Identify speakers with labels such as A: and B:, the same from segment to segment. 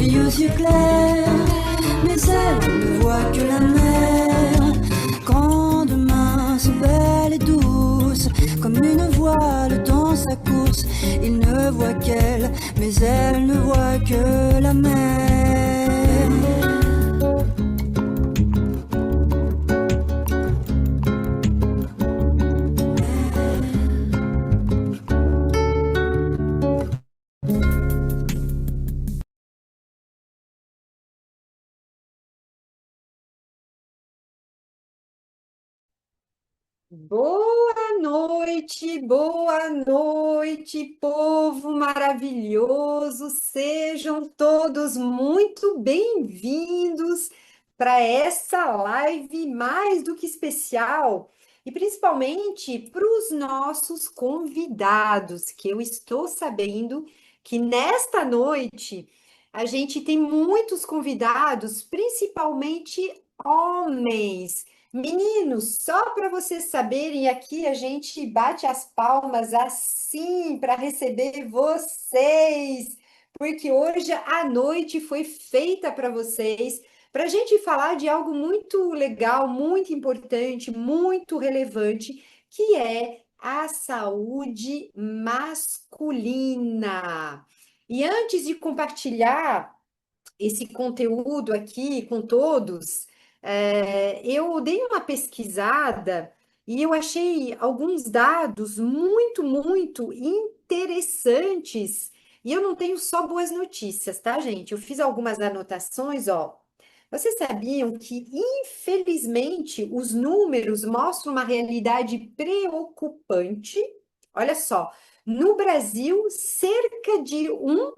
A: fille aux yeux clairs, mais elle ne voit que la mer. Grande, mince, belle et douce, comme une voile dans sa course. Il ne voit qu'elle, mais elle ne voit que la mer.
B: Boa noite, povo maravilhoso. Sejam todos muito bem-vindos para essa live mais do que especial e principalmente para os nossos convidados, que eu estou sabendo que nesta noite a gente tem muitos convidados, principalmente homens. Meninos, só para vocês saberem, aqui a gente bate as palmas assim para receber vocês, porque hoje a noite foi feita para vocês, para a gente falar de algo muito legal, muito importante, muito relevante, que é a saúde masculina. E antes de compartilhar esse conteúdo aqui com todos, eu dei uma pesquisada e eu achei alguns dados muito interessantes. E eu não tenho só boas notícias, tá, gente? Eu fiz algumas anotações, ó. Vocês sabiam que, infelizmente, os números mostram uma realidade preocupante? Olha só, no Brasil, cerca de um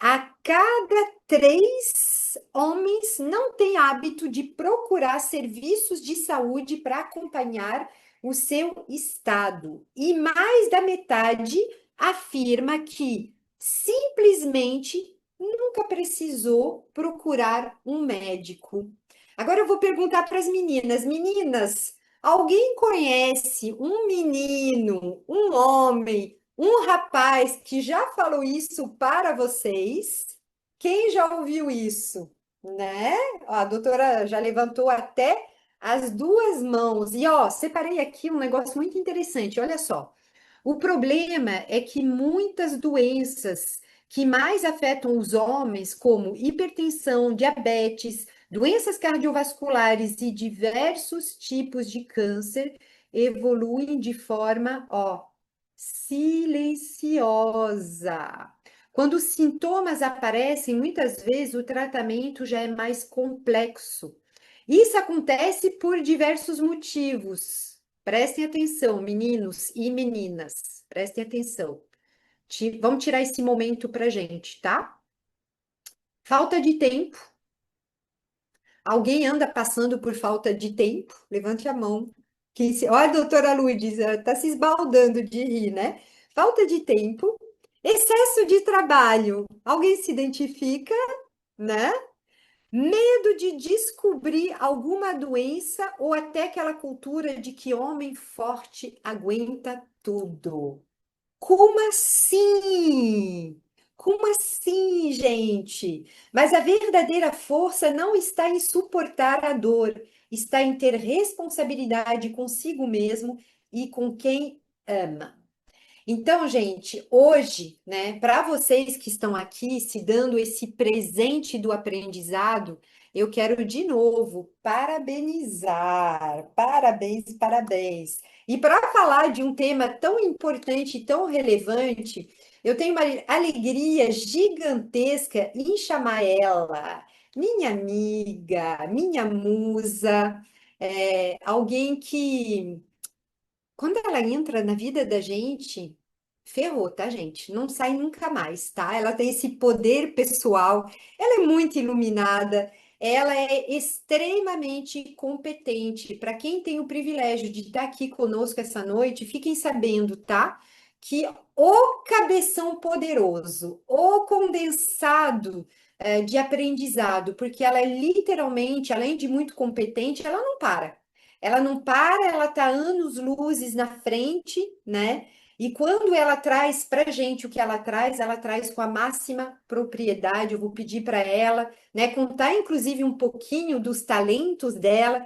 B: a cada 3 homens não tem hábito de procurar serviços de saúde para acompanhar o seu estado. E mais da metade afirma que simplesmente nunca precisou procurar um médico. Agora eu vou perguntar para as meninas. Meninas, alguém conhece um menino, um homem, um rapaz que já falou isso para vocês? Quem já ouviu isso? Né? Ó, a doutora já levantou até as 2 mãos. E ó, separei aqui um negócio muito interessante. Olha só. O problema é que muitas doenças que mais afetam os homens, como hipertensão, diabetes, doenças cardiovasculares e diversos tipos de câncer, evoluem de forma, ó, silenciosa. Quando os sintomas aparecem, muitas vezes o tratamento já é mais complexo. Isso acontece por diversos motivos. Prestem atenção, meninos e meninas, prestem atenção. Vamos tirar esse momento para gente, tá? Falta de tempo. Alguém anda passando por falta de tempo? Levante a mão. Olha, a doutora Lourdes, ela está se esbaldando de rir, né? Falta de tempo. Excesso de trabalho. Alguém se identifica, né? Medo de descobrir alguma doença ou até aquela cultura de que homem forte aguenta tudo. Como assim? Como assim, gente? Mas a verdadeira força não está em suportar a dor, está em ter responsabilidade consigo mesmo e com quem ama. Então, gente, hoje, né, para vocês que estão aqui se dando esse presente do aprendizado, eu quero de novo parabenizar. Parabéns, parabéns. E para falar de um tema tão importante e tão relevante, eu tenho uma alegria gigantesca em chamar ela, minha amiga, minha musa, alguém que quando ela entra na vida da gente, ferrou, tá, gente? Não sai nunca mais, tá? Ela tem esse poder pessoal, ela é muito iluminada, ela é extremamente competente. Para quem tem o privilégio de estar aqui conosco essa noite, fiquem sabendo, tá? Que o cabeção poderoso, o condensado de aprendizado, porque ela é literalmente, além de muito competente, ela não para. Ela não para, ela está anos-luzes na frente, né? E quando ela traz para gente o que ela traz com a máxima propriedade. Eu vou pedir para ela, né, contar inclusive um pouquinho dos talentos dela,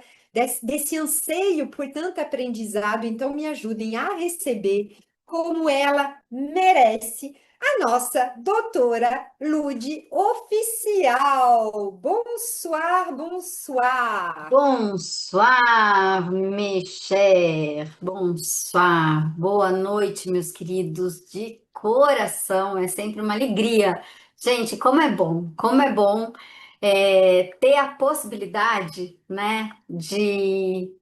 B: desse anseio por tanto aprendizado. Então, me ajudem a receber como ela merece a nossa doutora Lude Oficial. Bonsoir, bonsoir.
C: Bonsoir, mes chers. Bonsoir. Boa noite, meus queridos, de coração. É sempre uma alegria. Gente, como é bom ter a possibilidade, né, de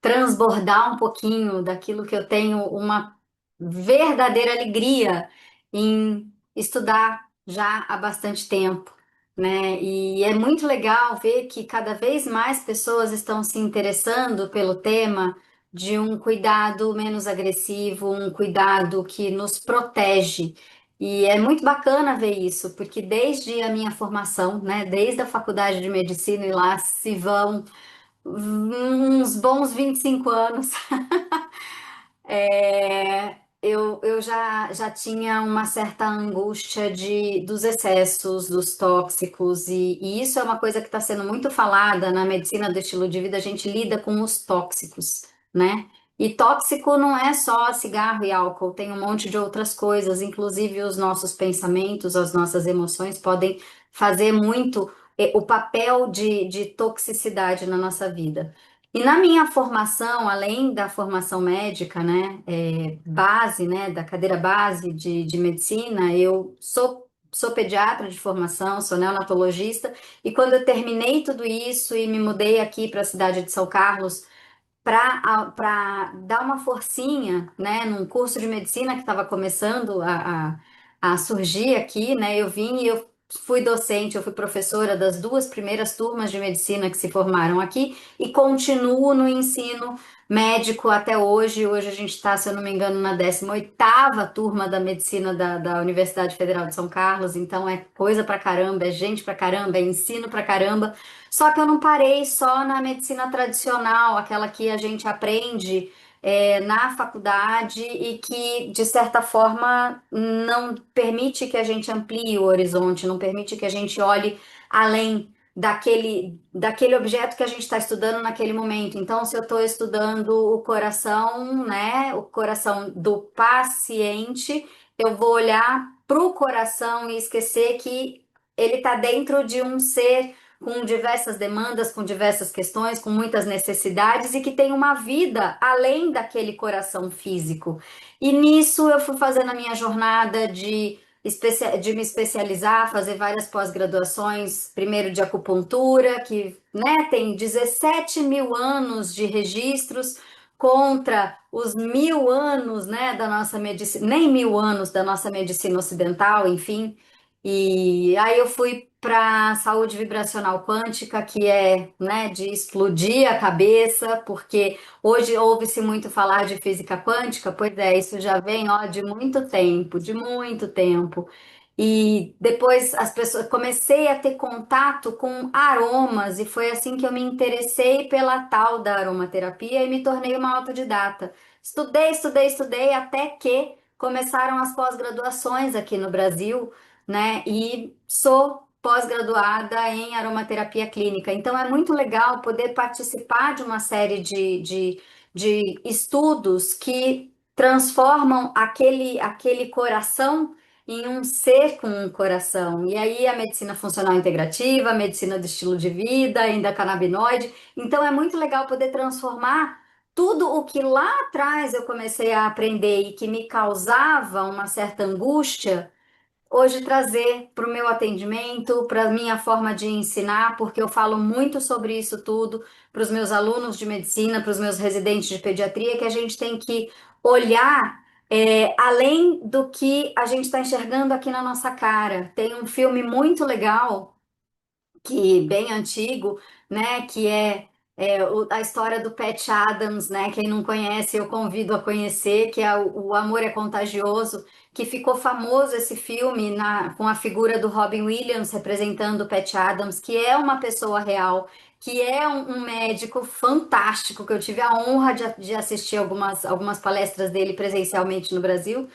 C: transbordar um pouquinho daquilo que eu tenho uma verdadeira alegria em estudar já há bastante tempo, né? E é muito legal ver que cada vez mais pessoas estão se interessando pelo tema de um cuidado menos agressivo, um cuidado que nos protege. E é muito bacana ver isso, porque desde a minha formação, né, desde a faculdade de medicina, e lá se vão uns bons 25 anos, eu já tinha uma certa angústia dos excessos, dos tóxicos, e isso é uma coisa que está sendo muito falada na medicina do estilo de vida. A gente lida com os tóxicos, né? E tóxico não é só cigarro e álcool, tem um monte de outras coisas, inclusive os nossos pensamentos, as nossas emoções podem fazer muito o papel de toxicidade na nossa vida. E na minha formação, além da formação médica, né, base, né, da cadeira base de medicina, eu sou pediatra de formação, sou neonatologista, e quando eu terminei tudo isso e me mudei aqui para a cidade de São Carlos, para dar uma forcinha, né, num curso de medicina que estava começando a surgir aqui, né, eu vim e eu fui docente, eu fui professora das duas primeiras turmas de medicina que se formaram aqui e continuo no ensino médico até hoje. Hoje a gente está, se eu não me engano, na 18ª turma da medicina da Universidade Federal de São Carlos, então é coisa pra caramba, é gente pra caramba, é ensino pra caramba. Só que eu não parei só na medicina tradicional, aquela que a gente aprende na faculdade e que, de certa forma, não permite que a gente amplie o horizonte, não permite que a gente olhe além daquele objeto que a gente está estudando naquele momento. Então, se eu estou estudando o coração, né, o coração do paciente, eu vou olhar para o coração e esquecer que ele está dentro de um ser com diversas demandas, com diversas questões, com muitas necessidades e que tem uma vida além daquele coração físico. E nisso eu fui fazendo a minha jornada de me especializar, fazer várias pós-graduações, primeiro de acupuntura, que, né, tem 17 mil anos de registros contra os 1.000 anos, né, da nossa medicina, nem 1.000 anos da nossa medicina ocidental, enfim. E aí eu fui para saúde vibracional quântica, que é, né, de explodir a cabeça, porque hoje ouve-se muito falar de física quântica, pois é, isso já vem, ó, de muito tempo, de muito tempo. E depois as pessoas comecei a ter contato com aromas e foi assim que eu me interessei pela tal da aromaterapia e me tornei uma autodidata. Estudei até que começaram as pós-graduações aqui no Brasil, né? E sou pós-graduada em aromaterapia clínica. Então é muito legal poder participar de uma série de estudos que transformam aquele coração em um ser com um coração. E aí a medicina funcional integrativa, a medicina do estilo de vida, a endocannabinoide. Então é muito legal poder transformar tudo o que lá atrás eu comecei a aprender e que me causava uma certa angústia hoje trazer para o meu atendimento, para a minha forma de ensinar, porque eu falo muito sobre isso tudo para os meus alunos de medicina, para os meus residentes de pediatria, que a gente tem que olhar além do que a gente está enxergando aqui na nossa cara. Tem um filme muito legal que bem antigo, né, que a história do Patch Adams, né, quem não conhece, eu convido a conhecer, que é o Amor é Contagioso, que ficou famoso esse filme com a figura do Robin Williams representando o Patch Adams, que é uma pessoa real, que é um médico fantástico, que eu tive a honra de assistir algumas palestras dele presencialmente no Brasil.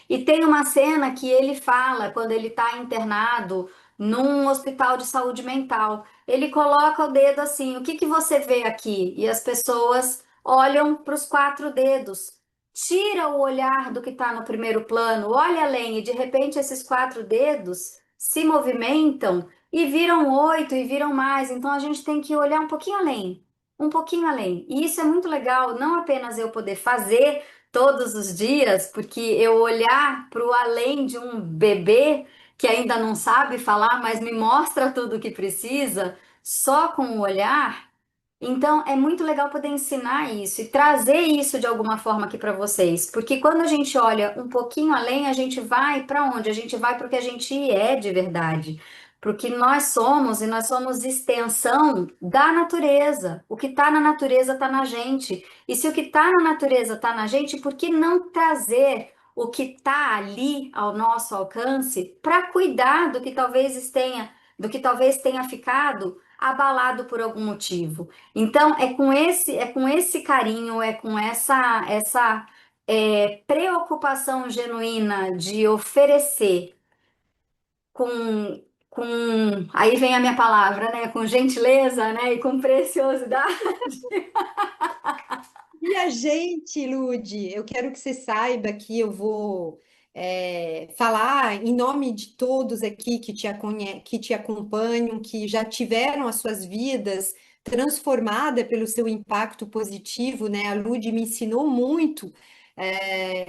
C: E tem uma cena que ele fala quando ele está internado num hospital de saúde mental. Ele coloca o dedo assim: o que que você vê aqui? E as pessoas olham para os quatro dedos. Tira o olhar do que está no primeiro plano, olha além, e de repente esses quatro dedos se movimentam e viram oito e viram mais. Então a gente tem que olhar um pouquinho além, um pouquinho além. E isso é muito legal, não apenas eu poder fazer todos os dias, porque eu olhar para o além de um bebê que ainda não sabe falar, mas me mostra tudo o que precisa, só com o olhar. Então, é muito legal poder ensinar isso e trazer isso de alguma forma aqui para vocês, porque quando a gente olha um pouquinho além, a gente vai para onde? A gente vai para o que a gente é de verdade, para o que nós somos, e nós somos extensão da natureza. O que está na natureza está na gente. E se o que está na natureza está na gente, por que não trazer o que está ali ao nosso alcance para cuidar do que talvez tenha ficado abalado por algum motivo? Então, é com esse carinho, é com essa preocupação genuína de oferecer com, aí vem a minha palavra, né? Com gentileza, né? E com preciosidade.
B: E a gente, Lude, eu quero que você saiba que eu vou falar em nome de todos aqui que te acompanham, que já tiveram as suas vidas transformadas pelo seu impacto positivo, né? A Lude me ensinou muito,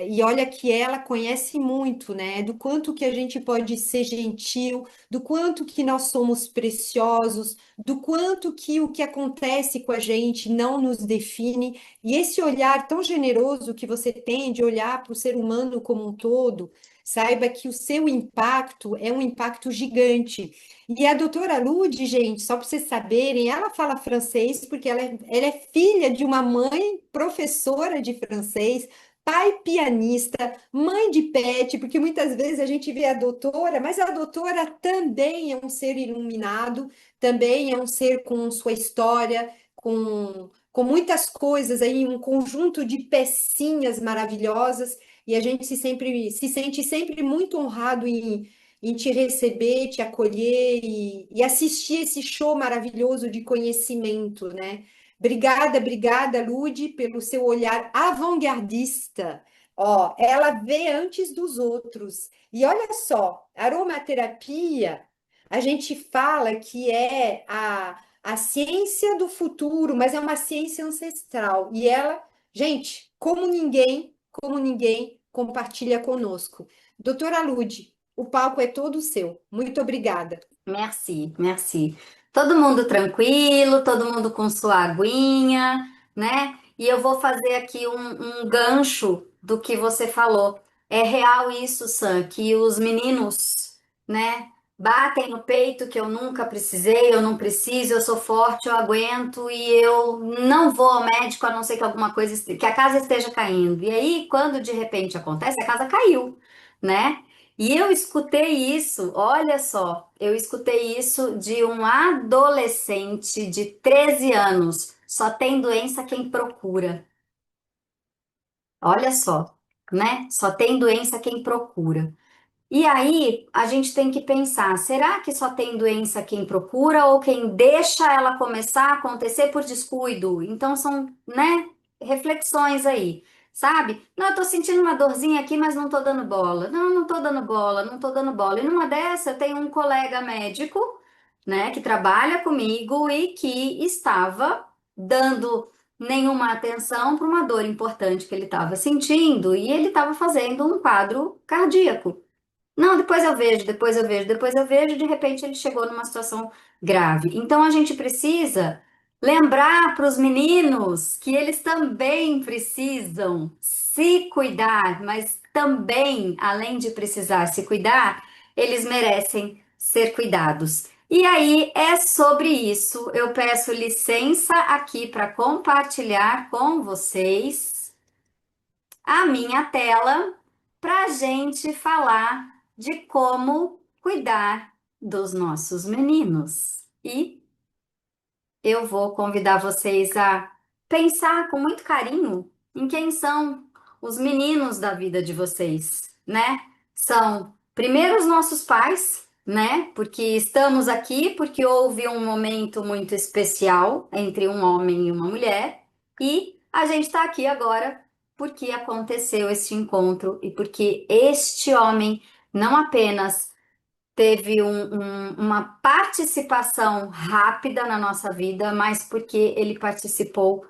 B: e olha que ela conhece muito, né? Do quanto que a gente pode ser gentil, do quanto que nós somos preciosos, do quanto que o que acontece com a gente não nos define. E esse olhar tão generoso que você tem de olhar para o ser humano como um todo, saiba que o seu impacto é um impacto gigante. E a doutora Lude, gente, só para vocês saberem, ela fala francês porque ela é filha de uma mãe professora de francês, pai pianista, mãe de pet, porque muitas vezes a gente vê a doutora, mas a doutora também é um ser iluminado, também é um ser com sua história, com muitas coisas aí, um conjunto de pecinhas maravilhosas, e a gente se sente sempre muito honrado em te receber, te acolher e assistir esse show maravilhoso de conhecimento, né? Obrigada, obrigada, Lude, pelo seu olhar avant-gardista. Ó, ela vê antes dos outros. E olha só, aromaterapia, a gente fala que é a ciência do futuro, mas é uma ciência ancestral. E ela, gente, como ninguém, compartilha conosco. Doutora Lude, o palco é todo seu. Muito obrigada.
C: Merci, merci. Todo mundo tranquilo, todo mundo com sua aguinha, né? E eu vou fazer aqui um gancho do que você falou. É real isso, Sam, que os meninos, né, batem no peito que eu nunca precisei, eu não preciso, eu sou forte, eu aguento e eu não vou ao médico a não ser que alguma coisa, que a casa esteja caindo. E aí, quando de repente acontece, a casa caiu, né? E eu escutei isso, olha só, eu escutei isso de um adolescente de 13 anos. Só tem doença quem procura. Olha só, né? Só tem doença quem procura. E aí, a gente tem que pensar, será que só tem doença quem procura ou quem deixa ela começar a acontecer por descuido? Então são, né, reflexões aí, sabe? Não, eu tô sentindo uma dorzinha aqui, mas não tô dando bola. Não, não tô dando bola, não tô dando bola. E numa dessa, eu tenho um colega médico, né, que trabalha comigo e que estava dando nenhuma atenção para uma dor importante que ele estava sentindo e ele estava fazendo um quadro cardíaco. Não, depois eu vejo, depois eu vejo, depois eu vejo, de repente ele chegou numa situação grave. Então a gente precisa lembrar para os meninos que eles também precisam se cuidar, mas também, além de precisar se cuidar, eles merecem ser cuidados. E aí é sobre isso. Eu peço licença aqui para compartilhar com vocês a minha tela para a gente falar de como cuidar dos nossos meninos. E eu vou convidar vocês a pensar com muito carinho em quem são os meninos da vida de vocês, né? São primeiro os nossos pais, né? Porque estamos aqui porque houve um momento muito especial entre um homem e uma mulher, e a gente está aqui agora porque aconteceu este encontro e porque este homem não apenas teve uma participação rápida na nossa vida, mas porque ele participou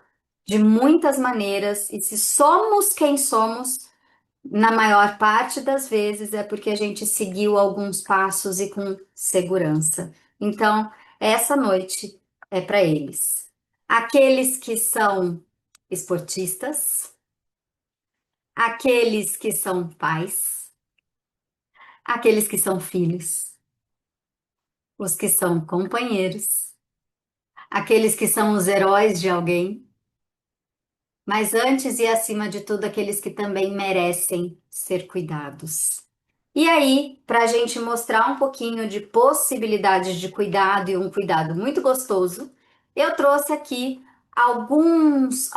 C: de muitas maneiras, e se somos quem somos, na maior parte das vezes é porque a gente seguiu alguns passos e com segurança. Então, essa noite é para eles. Aqueles que são esportistas, aqueles que são pais, aqueles que são filhos, os que são companheiros, aqueles que são os heróis de alguém, mas antes e acima de tudo, aqueles que também merecem ser cuidados. E aí, para a gente mostrar um pouquinho de possibilidades de cuidado e um cuidado muito gostoso, eu trouxe aqui alguns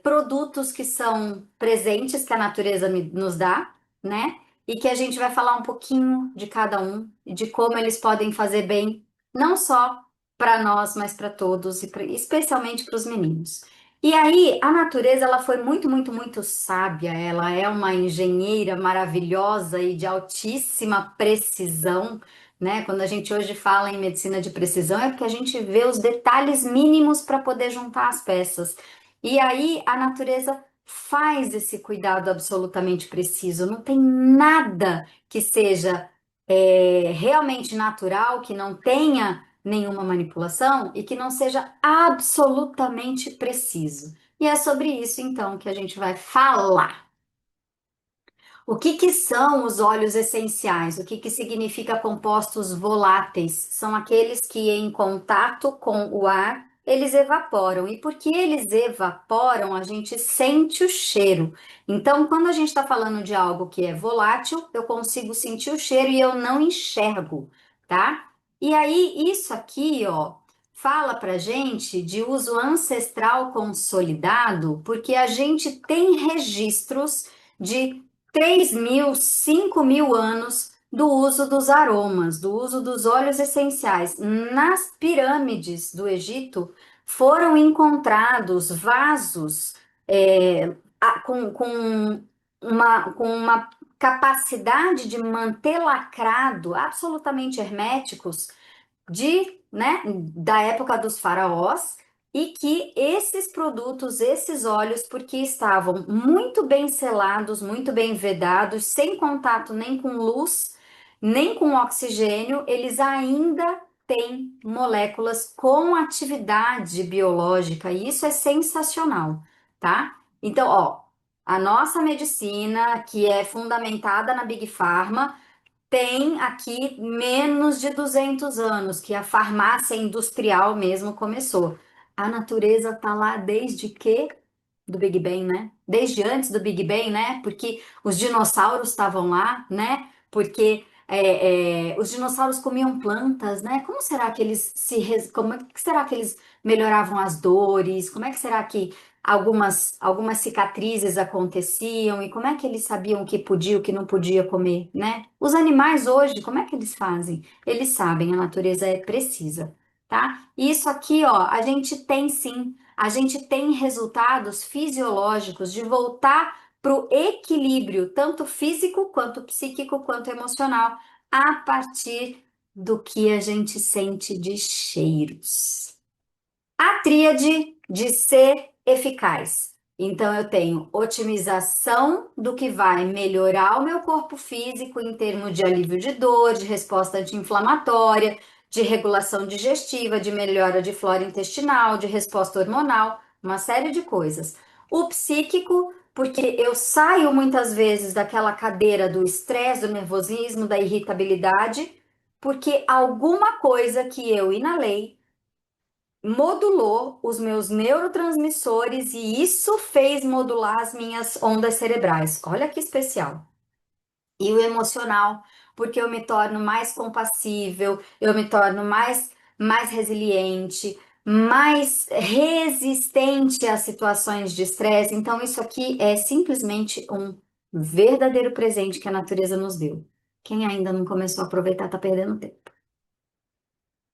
C: produtos que são presentes que a natureza nos dá, né? E que a gente vai falar um pouquinho de cada um e de como eles podem fazer bem, não só para nós, mas para todos, e especialmente para os meninos. E aí, a natureza, ela foi muito, muito, muito sábia. Ela é uma engenheira maravilhosa e de altíssima precisão, né? Quando a gente hoje fala em medicina de precisão, é porque a gente vê os detalhes mínimos para poder juntar as peças. E aí, a natureza faz esse cuidado absolutamente preciso. Não tem nada que seja realmente natural, que não tenha nenhuma manipulação e que não seja absolutamente preciso. E é sobre isso então que a gente vai falar. O que que são os óleos essenciais? O que que significa compostos voláteis? São aqueles que em contato com o ar, eles evaporam. E porque eles evaporam, a gente sente o cheiro. Então, quando a gente está falando de algo que é volátil, eu consigo sentir o cheiro e eu não enxergo, tá? E aí, isso aqui, ó, fala pra gente de uso ancestral consolidado, porque a gente tem registros de 3.000, 5.000 anos do uso dos aromas, do uso dos óleos essenciais. Nas pirâmides do Egito foram encontrados vasos com uma capacidade de manter lacrado, absolutamente herméticos, né, da época dos faraós, e que esses produtos, esses óleos, porque estavam muito bem selados, muito bem vedados, sem contato nem com luz, nem com oxigênio, eles ainda têm moléculas com atividade biológica, e isso é sensacional, tá? Então, ó, a nossa medicina, que é fundamentada na Big Pharma, tem aqui menos de 200 anos que a farmácia industrial mesmo começou. A natureza tá lá desde que? Do Big Bang, né? Desde antes do Big Bang, né? Porque os dinossauros estavam lá, né? Porque os dinossauros comiam plantas, né? Como será que eles como é que será que eles melhoravam as dores? Como é que será que algumas cicatrizes aconteciam e como é que eles sabiam o que podia e o que não podia comer, né? Os animais hoje, como é que eles fazem? Eles sabem, a natureza é precisa, tá? Isso aqui, ó, a gente tem sim, a gente tem resultados fisiológicos de voltar para o equilíbrio, tanto físico quanto psíquico quanto emocional, a partir do que a gente sente de cheiros. A tríade de ser eficaz. Então, eu tenho otimização do que vai melhorar o meu corpo físico em termos de alívio de dor, de resposta anti-inflamatória, de regulação digestiva, de melhora de flora intestinal, de resposta hormonal, uma série de coisas. O psíquico, porque eu saio muitas vezes daquela cadeira do estresse, do nervosismo, da irritabilidade, porque alguma coisa que eu inalei modulou os meus neurotransmissores e isso fez modular as minhas ondas cerebrais. Olha que especial. E o emocional, porque eu me torno mais compassível, eu me torno mais mais resiliente, mais resistente a situações de estresse. Então, isso aqui é simplesmente um verdadeiro presente que a natureza nos deu. Quem ainda não começou a aproveitar está perdendo tempo.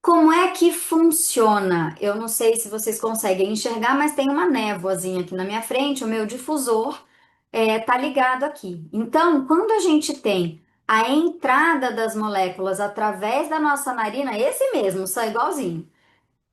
C: Como é que funciona? Eu não sei se vocês conseguem enxergar, mas tem uma névoazinha aqui na minha frente, o meu difusor tá ligado aqui. Então, quando a gente tem a entrada das moléculas através da nossa narina, esse mesmo, só igualzinho,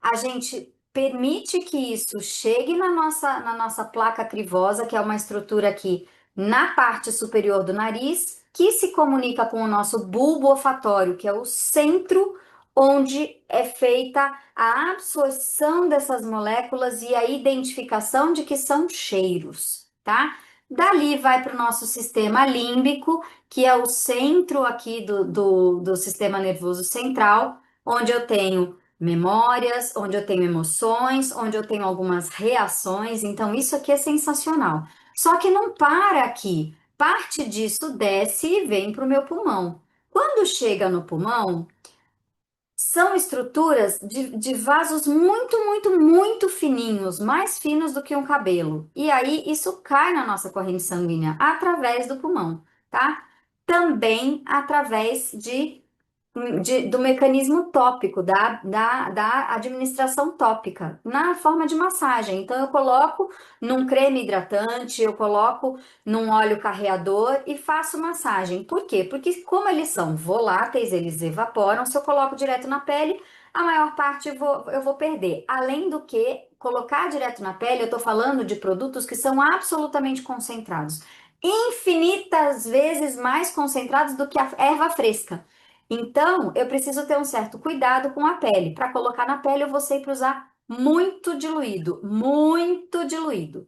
C: a gente permite que isso chegue na nossa placa crivosa, que é uma estrutura aqui na parte superior do nariz, que se comunica com o nosso bulbo olfatório, que é o centro onde é feita a absorção dessas moléculas e a identificação de que são cheiros, tá? Dali vai para o nosso sistema límbico, que é o centro aqui do sistema nervoso central, onde eu tenho memórias, onde eu tenho emoções, onde eu tenho algumas reações. Então, isso aqui é sensacional. Só que não para aqui. Parte disso desce e vem para o meu pulmão. Quando chega no pulmão, são estruturas de vasos muito, muito, muito fininhos, mais finos do que um cabelo. E aí, isso cai na nossa corrente sanguínea através do pulmão, tá? Também através do mecanismo tópico, da administração tópica, na forma de massagem. Então, eu coloco num creme hidratante, eu coloco num óleo carreador e faço massagem. Por quê? Porque, como eles são voláteis, eles evaporam, se eu coloco direto na pele, a maior parte eu vou perder. Além do que, colocar direto na pele, eu estou falando de produtos que são absolutamente concentrados. Infinitas vezes mais concentrados do que a erva fresca. Então, eu preciso ter um certo cuidado com a pele. Para colocar na pele, eu vou sempre usar muito diluído, muito diluído.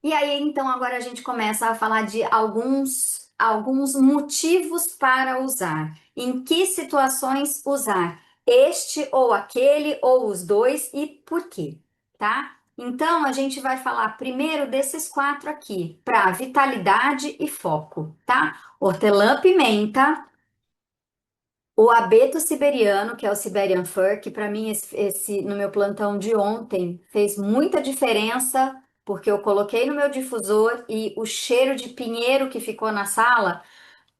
C: E aí, então, agora a gente começa a falar de alguns motivos para usar. Em que situações usar este ou aquele ou os dois e por quê, tá? Então, a gente vai falar primeiro desses quatro aqui, para vitalidade e foco, tá? Hortelã-pimenta, o abeto siberiano, que é o Siberian Fir, que para mim no meu plantão de ontem fez muita diferença, porque eu coloquei no meu difusor e o cheiro de pinheiro que ficou na sala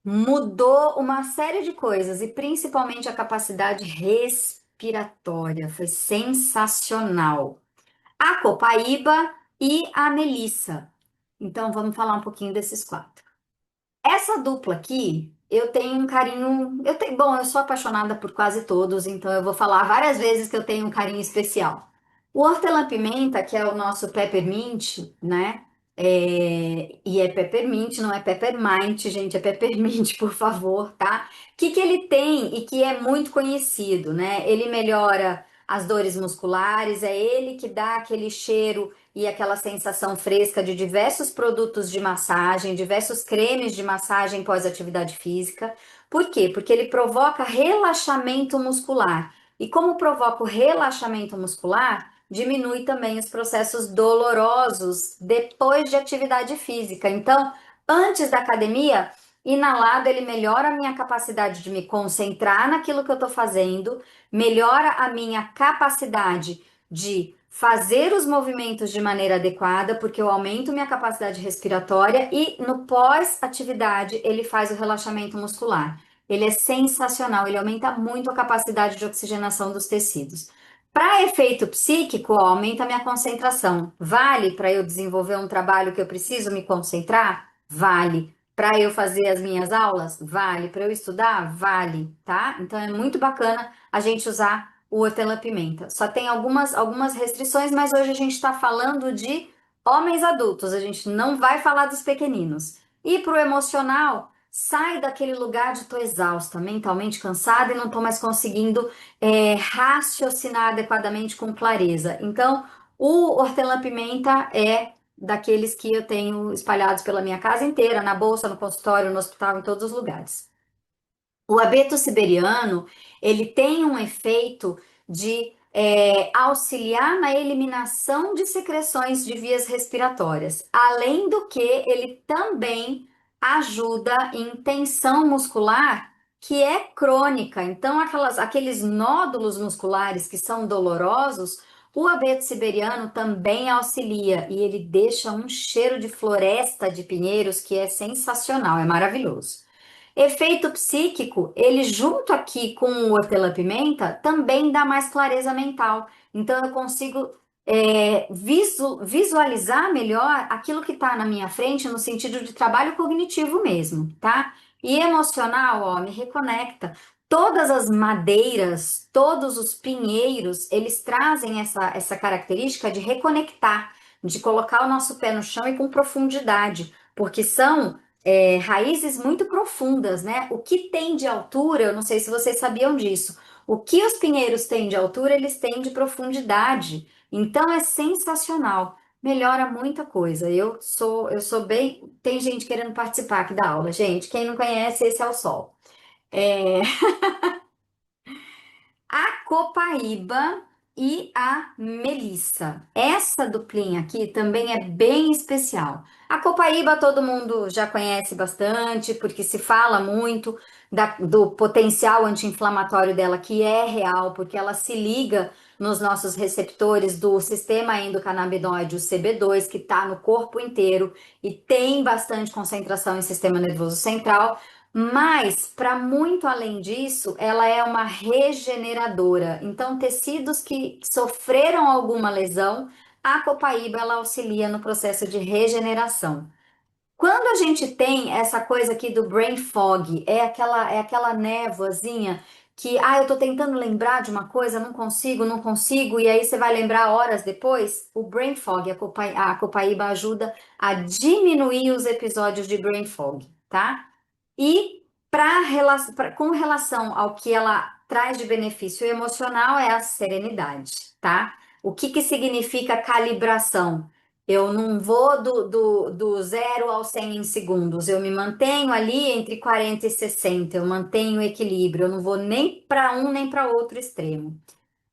C: mudou uma série de coisas, e principalmente a capacidade respiratória, foi sensacional. A copaíba e a melissa. Então vamos falar um pouquinho desses quatro. Essa dupla aqui, eu tenho um carinho. Bom, eu sou apaixonada por quase todos, então eu vou falar várias vezes que eu tenho um carinho especial. O hortelã-pimenta, que é o nosso peppermint, né? E é peppermint, não é peppermint, gente, é peppermint, por favor, tá? O que que ele tem e que é muito conhecido, né? Ele melhora as dores musculares, é ele que dá aquele cheiro e aquela sensação fresca de diversos produtos de massagem, diversos cremes de massagem pós-atividade física. Por quê? Porque ele provoca relaxamento muscular. E como provoca o relaxamento muscular, diminui também os processos dolorosos depois de atividade física. Então, antes da academia, inalado, ele melhora a minha capacidade de me concentrar naquilo que eu estou fazendo, melhora a minha capacidade de fazer os movimentos de maneira adequada, porque eu aumento minha capacidade respiratória e no pós-atividade ele faz o relaxamento muscular. Ele é sensacional, ele aumenta muito a capacidade de oxigenação dos tecidos. Para efeito psíquico, ó, aumenta a minha concentração. Vale para eu desenvolver um trabalho que eu preciso me concentrar? Vale. Para eu fazer as minhas aulas? Vale. Para eu estudar? Vale, tá? Então é muito bacana a gente usar o hortelã-pimenta. Só tem algumas restrições, mas hoje a gente está falando de homens adultos, a gente não vai falar dos pequeninos. E para o emocional, sai daquele lugar de tô exausta, mentalmente cansada e não tô mais conseguindo raciocinar adequadamente com clareza. Então, o hortelã-pimenta é daqueles que eu tenho espalhados pela minha casa inteira, na bolsa, no consultório, no hospital, em todos os lugares. O abeto siberiano, ele tem um efeito de auxiliar na eliminação de secreções de vias respiratórias. Além do que, ele também ajuda em tensão muscular que é crônica. Então, aqueles nódulos musculares que são dolorosos, o abeto siberiano também auxilia e ele deixa um cheiro de floresta de pinheiros que é sensacional, é maravilhoso. Efeito psíquico, ele junto aqui com o hortelã-pimenta também dá mais clareza mental. Então eu consigo visualizar melhor aquilo que está na minha frente no sentido de trabalho cognitivo mesmo, tá? E emocional, ó, me reconecta. Todas as madeiras, todos os pinheiros, eles trazem essa característica de reconectar, de colocar o nosso pé no chão e com profundidade, porque são raízes muito profundas, né? O que tem de altura, eu não sei se vocês sabiam disso, o que os pinheiros têm de altura, eles têm de profundidade. Então é sensacional, melhora muita coisa. Eu sou bem. Tem gente querendo participar aqui da aula, gente. Quem não conhece, esse é o sol. É, a copaíba e a melissa. Essa duplinha aqui também é bem especial. A copaíba todo mundo já conhece bastante, porque se fala muito do potencial anti-inflamatório dela, que é real, porque ela se liga nos nossos receptores do sistema endocannabinoide, o CB2, que está no corpo inteiro e tem bastante concentração em sistema nervoso central. Mas, para muito além disso, ela é uma regeneradora. Então, tecidos que sofreram alguma lesão, a copaíba ela auxilia no processo de regeneração. Quando a gente tem essa coisa aqui do brain fog, é aquela névoazinha que, eu tô tentando lembrar de uma coisa, não consigo, e aí você vai lembrar horas depois, o brain fog, a copaíba ajuda a diminuir os episódios de brain fog, tá? E com relação ao que ela traz de benefício emocional é a serenidade, tá? O que que significa calibração? Eu não vou do 0 ao 100 em segundos, eu me mantenho ali entre 40 e 60, eu mantenho o equilíbrio, eu não vou nem para um nem para outro extremo.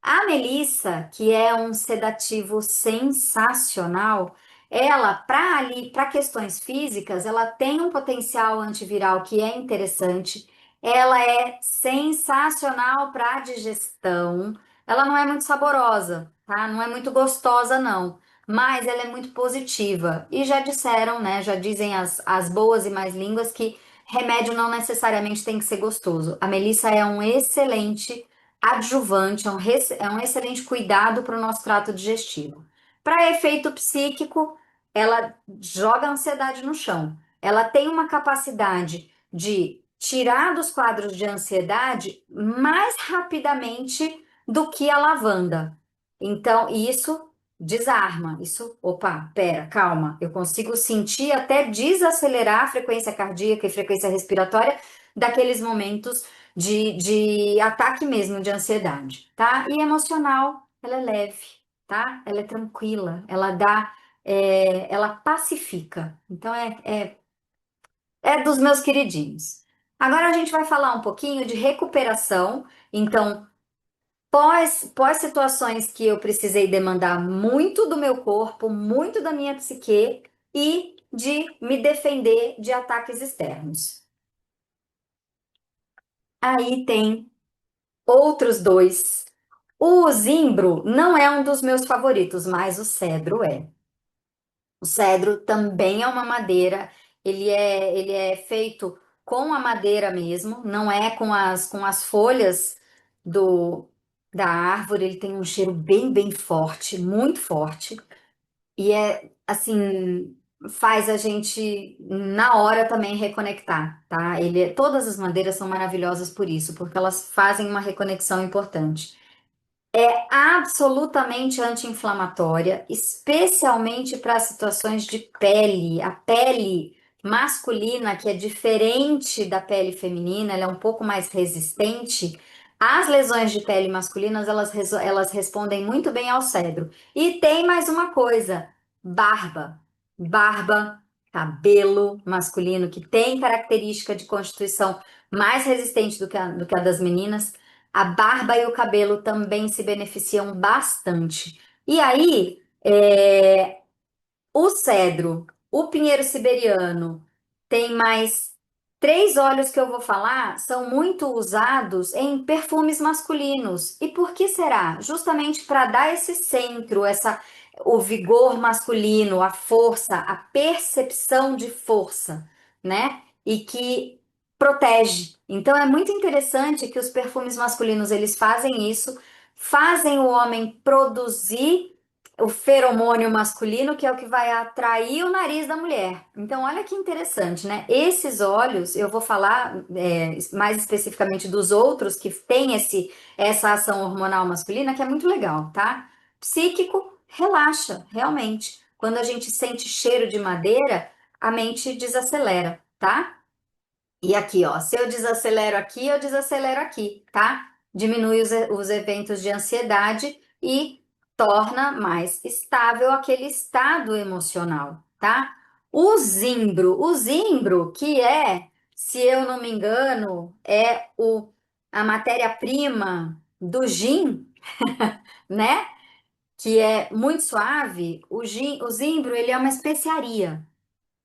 C: A melissa, que é um sedativo sensacional, ela para questões físicas, ela tem um potencial antiviral que é interessante. Ela é sensacional para digestão. Ela não é muito saborosa, tá? Não é muito gostosa não, mas ela é muito positiva. E já disseram, né? Já dizem as boas e mais línguas que remédio não necessariamente tem que ser gostoso. A melissa é um excelente adjuvante, é um excelente cuidado para o nosso trato digestivo. Para efeito psíquico, ela joga a ansiedade no chão. Ela tem uma capacidade de tirar dos quadros de ansiedade mais rapidamente do que a lavanda. Então, isso desarma. Isso, opa, pera, calma. Eu consigo sentir até desacelerar a frequência cardíaca e frequência respiratória daqueles momentos de ataque mesmo, de ansiedade, tá? E emocional, ela é leve, tá? Ela é tranquila, ela pacifica. Então é dos meus queridinhos. Agora a gente vai falar um pouquinho de recuperação. Então, pós situações que eu precisei demandar muito do meu corpo, muito da minha psique e de me defender de ataques externos. Aí tem outros dois. O zimbro não é um dos meus favoritos, mas o cedro é. O cedro também é uma madeira, ele é feito com a madeira mesmo, não é com as folhas do, da árvore, ele tem um cheiro bem, bem forte, muito forte, e assim, faz a gente na hora também reconectar, tá? Todas as madeiras são maravilhosas por isso, porque elas fazem uma reconexão importante. É absolutamente anti-inflamatória, especialmente para situações de pele. A pele masculina, que é diferente da pele feminina, ela é um pouco mais resistente. As lesões de pele masculinas, elas respondem muito bem ao cedro. E tem mais uma coisa: barba. Barba, cabelo masculino, que tem característica de constituição mais resistente do que a das meninas. A barba e o cabelo também se beneficiam bastante. E aí, o cedro, o pinheiro siberiano, tem mais três óleos que eu vou falar são muito usados em perfumes masculinos. E por que será? Justamente para dar esse centro, o vigor masculino, a força, a percepção de força, né? E que protege. Então é muito interessante que os perfumes masculinos eles fazem isso, fazem o homem produzir o feromônio masculino, que é o que vai atrair o nariz da mulher. Então, olha que interessante, né? Esses óleos, eu vou falar mais especificamente dos outros que têm essa ação hormonal masculina, que é muito legal, tá? Psíquico, relaxa, realmente. Quando a gente sente cheiro de madeira, a mente desacelera, tá? E aqui, ó, se eu desacelero aqui, eu desacelero aqui, tá? Diminui os eventos de ansiedade e torna mais estável aquele estado emocional, tá? O zimbro, que é, se eu não me engano, é a matéria-prima do gin, né? Que é muito suave. O zimbro, ele é uma especiaria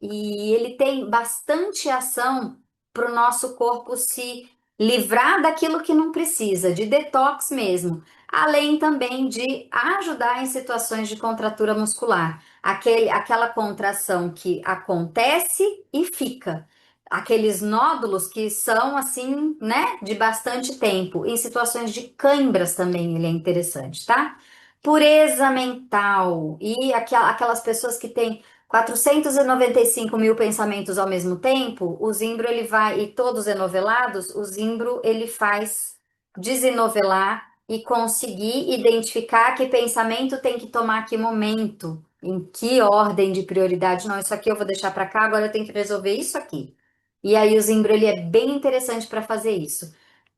C: e ele tem bastante ação para o nosso corpo se livrar daquilo que não precisa, de detox mesmo, além também de ajudar em situações de contratura muscular, aquela contração que acontece e fica. Aqueles nódulos que são assim, né, de bastante tempo. Em situações de câimbras também ele é interessante, tá? Pureza mental e aquelas pessoas que têm 495 mil pensamentos ao mesmo tempo, o Zimbro ele vai, e todos enovelados, o Zimbro ele faz desenovelar e conseguir identificar que pensamento tem que tomar que momento, em que ordem de prioridade. Não, isso aqui eu vou deixar para cá, agora eu tenho que resolver isso aqui. E aí o Zimbro ele é bem interessante para fazer isso.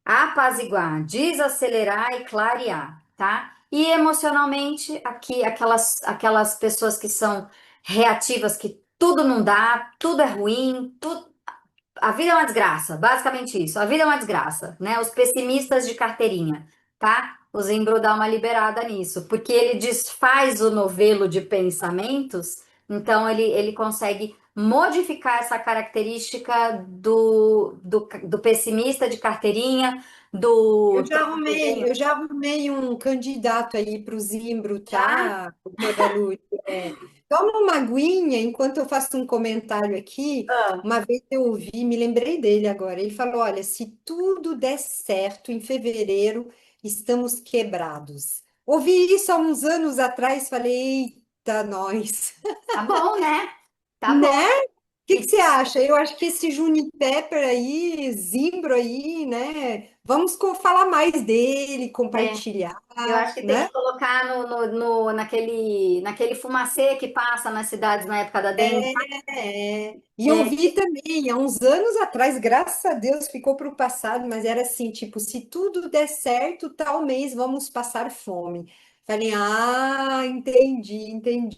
C: Apaziguar, desacelerar e clarear, tá? E emocionalmente, aqui aquelas pessoas que são reativas, que tudo não dá, tudo é ruim, a vida é uma desgraça, basicamente isso. A vida é uma desgraça, né? Os pessimistas de carteirinha, tá? O Zimbro dá uma liberada nisso, porque ele desfaz o novelo de pensamentos, então ele consegue modificar essa característica do pessimista de carteirinha, do
B: Eu já arrumei um candidato aí para o Zimbro,
C: já.
B: tá, doutora Lúcia? É, toma uma aguinha enquanto eu faço um comentário aqui.
C: Ah,
B: Uma vez eu ouvi, me lembrei dele agora. Ele falou: Olha, se tudo der certo em fevereiro, estamos quebrados. Ouvi isso há uns anos atrás, falei: Eita, nós,
C: tá bom, né? Tá bom.
B: né? O que que
C: E
B: você acha? Eu acho que esse Juniper aí, Zimbro aí, né? Vamos falar mais dele,
C: é,
B: compartilhar,
C: eu acho que tem
B: né?
C: que colocar naquele fumacê que passa nas cidades na época da dengue.
B: É. E eu
C: É,
B: vi também, há uns anos atrás, graças a Deus, ficou para o passado, mas era assim, tipo, se tudo der certo, tal mês vamos passar fome. Falei, entendi,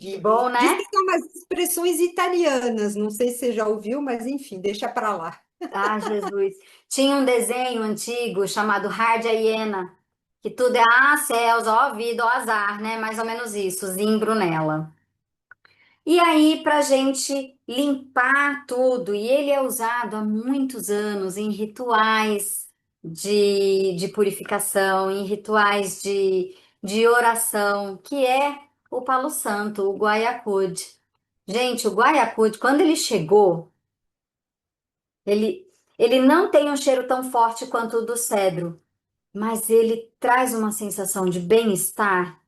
C: que
B: entendi.
C: bom,
B: Diz
C: né?
B: que são umas expressões italianas, não sei se você já ouviu, mas enfim, deixa para lá.
C: Ah, Jesus. Tinha um desenho antigo chamado Hard Hiena, que tudo é céus, ó vida, ó azar, né? Mais ou menos isso, zimbro nela. E aí, para gente limpar tudo, e ele é usado há muitos anos em rituais de purificação, em rituais de oração, que é o Palo Santo, o Guaiacud. Gente, o Guaiacud, quando ele chegou, ele, ele não tem um cheiro tão forte quanto o do cedro, mas ele traz uma sensação de bem-estar,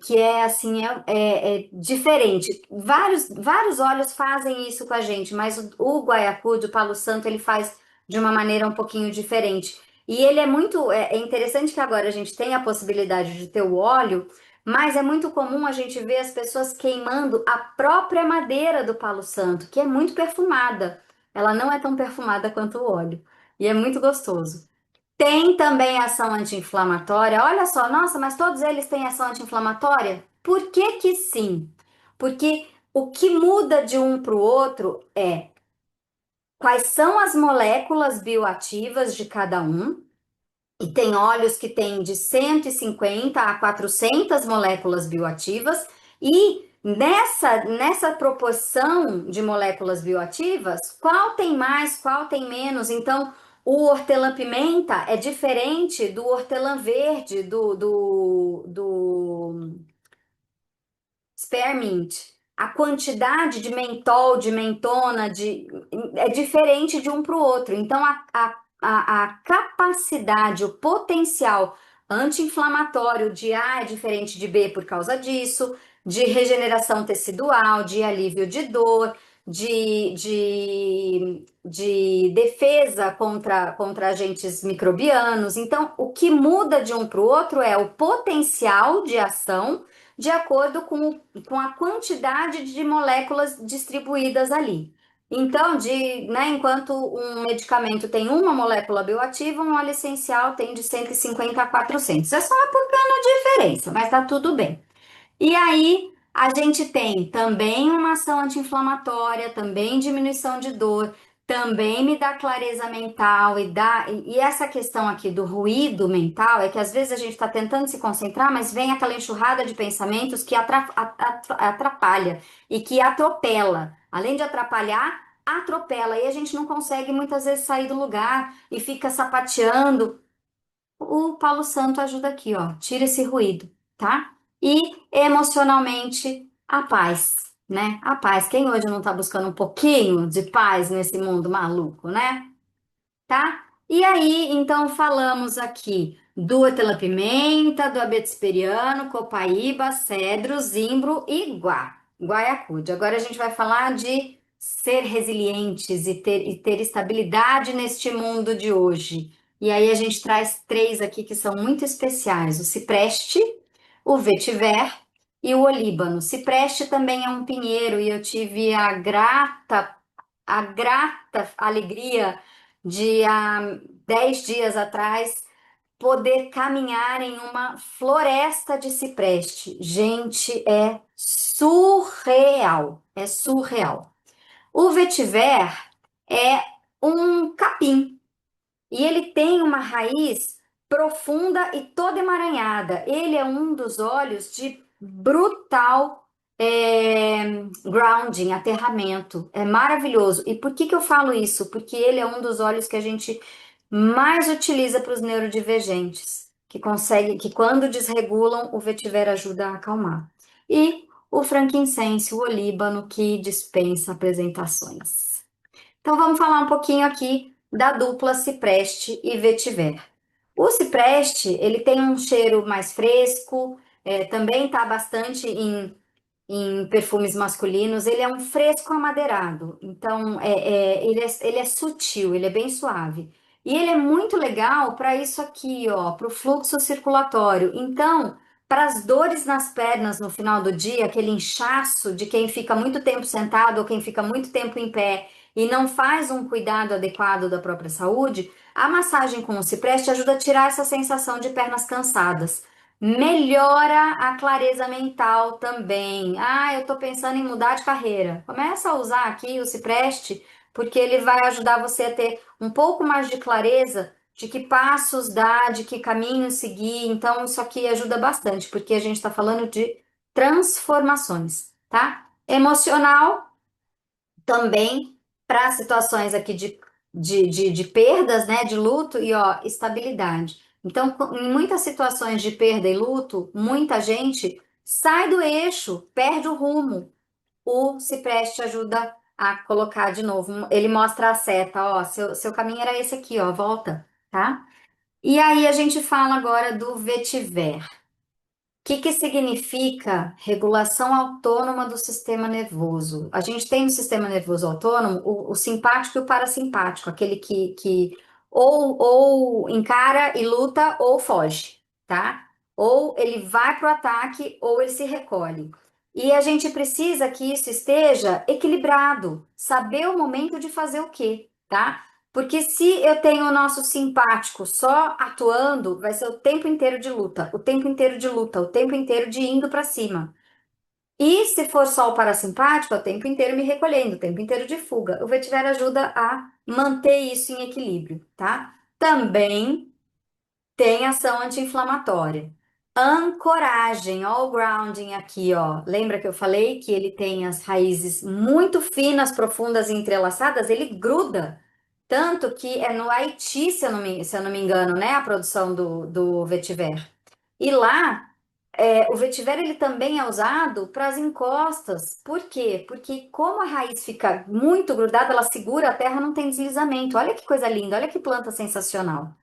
C: que é assim, é diferente. Vários óleos fazem isso com a gente, mas o guaiacú, o Palo Santo, ele faz de uma maneira um pouquinho diferente. E ele é interessante que agora a gente tem a possibilidade de ter o óleo, mas é muito comum a gente ver as pessoas queimando a própria madeira do Palo Santo, que é muito perfumada. Ela não é tão perfumada quanto o óleo. E é muito gostoso. Tem também ação anti-inflamatória. Olha só, nossa, mas todos eles têm ação anti-inflamatória? Por que que sim? Porque o que muda de um para o outro é quais são as moléculas bioativas de cada um. E tem óleos que têm de 150 a 400 moléculas bioativas. E Nessa proporção de moléculas bioativas, qual tem mais, qual tem menos? Então, o hortelã-pimenta é diferente do hortelã-verde, do spearmint. A quantidade de mentol, de mentona, é diferente de um para o outro. Então, a capacidade, o potencial anti-inflamatório de A é diferente de B por causa disso, de regeneração tecidual, de alívio de dor, de defesa contra agentes microbianos. Então, o que muda de um para o outro é o potencial de ação de acordo com a quantidade de moléculas distribuídas ali. Então, enquanto um medicamento tem uma molécula bioativa, um óleo essencial tem de 150 a 400. É só uma pequena diferença, mas tá tudo bem. E aí, a gente tem também uma ação anti-inflamatória, também diminuição de dor, também me dá clareza mental e essa questão aqui do ruído mental é que às vezes a gente está tentando se concentrar, mas vem aquela enxurrada de pensamentos que atrapalha e que atropela. Além de atrapalhar, atropela e a gente não consegue muitas vezes sair do lugar e fica sapateando. O Paulo Santo ajuda aqui, ó, tira esse ruído, tá? E emocionalmente, a paz, né? A paz. Quem hoje não tá buscando um pouquinho de paz nesse mundo maluco, né? Tá? E aí, então, falamos aqui do hortelã-pimenta, do abete-siberiano, copaíba, cedro, zimbro e guaiacude. Agora a gente vai falar de ser resilientes e ter estabilidade neste mundo de hoje. E aí a gente traz três aqui que são muito especiais: o cipreste, o vetiver e o olíbano. Cipreste também é um pinheiro e eu tive a grata alegria de há 10 dias atrás poder caminhar em uma floresta de cipreste. Gente, é surreal, é surreal. O vetiver é um capim e ele tem uma raiz profunda e toda emaranhada. Ele é um dos óleos de brutal grounding, aterramento. É maravilhoso. E por que eu falo isso? Porque ele é um dos óleos que a gente mais utiliza para os neurodivergentes, que quando desregulam, o vetiver ajuda a acalmar. E o frankincense, o olíbano, que dispensa apresentações. Então vamos falar um pouquinho aqui da dupla cipreste e vetiver. O cipreste, ele tem um cheiro mais fresco, também está bastante em perfumes masculinos, ele é um fresco amadeirado, então ele é sutil, ele é bem suave. E ele é muito legal para isso aqui, ó, para o fluxo circulatório. Então, para as dores nas pernas no final do dia, aquele inchaço de quem fica muito tempo sentado ou quem fica muito tempo em pé e não faz um cuidado adequado da própria saúde, a massagem com o cipreste ajuda a tirar essa sensação de pernas cansadas. Melhora a clareza mental também. Ah, eu estou pensando em mudar de carreira. Começa a usar aqui o cipreste, porque ele vai ajudar você a ter um pouco mais de clareza de que passos dar, de que caminho seguir. Então, isso aqui ajuda bastante, porque a gente está falando de transformações, tá? Emocional também para situações aqui de perdas, né, de luto e ó, estabilidade. Então, em muitas situações de perda e luto, muita gente sai do eixo, perde o rumo. O cipreste ajuda a colocar de novo. Ele mostra a seta, ó, seu caminho era esse aqui, ó, volta, tá? E aí a gente fala agora do vetiver. Que significa regulação autônoma do sistema nervoso? A gente tem no sistema nervoso autônomo o simpático e o parasimpático, aquele que ou encara e luta ou foge, tá? Ou ele vai para o ataque ou ele se recolhe. E a gente precisa que isso esteja equilibrado, saber o momento de fazer o quê, tá? Porque se eu tenho o nosso simpático só atuando, vai ser o tempo inteiro de luta, o tempo inteiro de luta, o tempo inteiro de indo para cima. E se for só o parasimpático, é o tempo inteiro me recolhendo, o tempo inteiro de fuga. O vetiver ajuda a manter isso em equilíbrio, tá? Também tem ação anti-inflamatória. ancoragem, ó, o grounding aqui, ó. Lembra que eu falei que ele tem as raízes muito finas, profundas e entrelaçadas? Ele gruda. Tanto que é no Haiti, se eu não me engano, né? A produção do vetiver. E lá, o vetiver ele também é usado para as encostas. Por quê? Porque como a raiz fica muito grudada, ela segura a terra, não tem deslizamento. Olha que coisa linda, olha que planta sensacional.